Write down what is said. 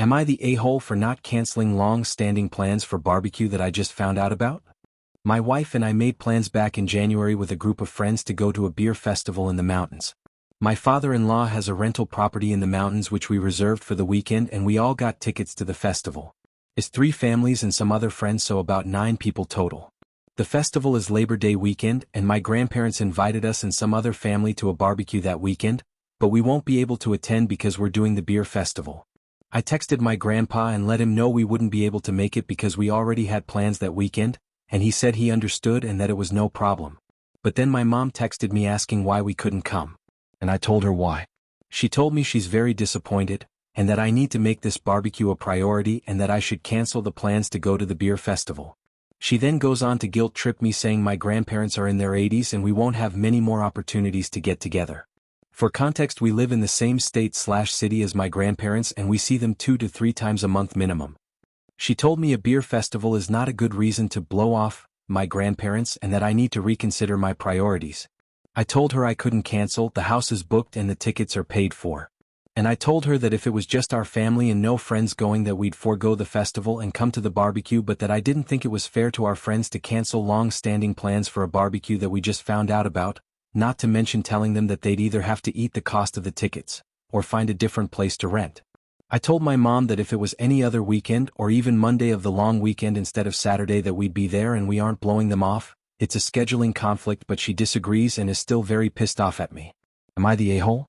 Am I the a-hole for not canceling long-standing plans for barbecue that I just found out about? My wife and I made plans back in January with a group of friends to go to a beer festival in the mountains. My father-in-law has a rental property in the mountains which we reserved for the weekend, and we all got tickets to the festival. It's 3 families and some other friends, so about 9 people total. The festival is Labor Day weekend, and my grandparents invited us and some other family to a barbecue that weekend, but we won't be able to attend because we're doing the beer festival. I texted my grandpa and let him know we wouldn't be able to make it because we already had plans that weekend, and he said he understood and that it was no problem. But then my mom texted me asking why we couldn't come. And I told her why. She told me she's very disappointed, and that I need to make this barbecue a priority and that I should cancel the plans to go to the beer festival. She then goes on to guilt trip me, saying my grandparents are in their 80s and we won't have many more opportunities to get together. For context, we live in the same state/city as my grandparents and we see them 2 to 3 times a month minimum. She told me a beer festival is not a good reason to blow off my grandparents and that I need to reconsider my priorities. I told her I couldn't cancel, the house is booked and the tickets are paid for. And I told her that if it was just our family and no friends going, that we'd forego the festival and come to the barbecue, but that I didn't think it was fair to our friends to cancel long-standing plans for a barbecue that we just found out about, not to mention telling them that they'd either have to eat the cost of the tickets, or find a different place to rent. I told my mom that if it was any other weekend or even Monday of the long weekend instead of Saturday, that we'd be there and we aren't blowing them off. It's a scheduling conflict, but she disagrees and is still very pissed off at me. Am I the a-hole?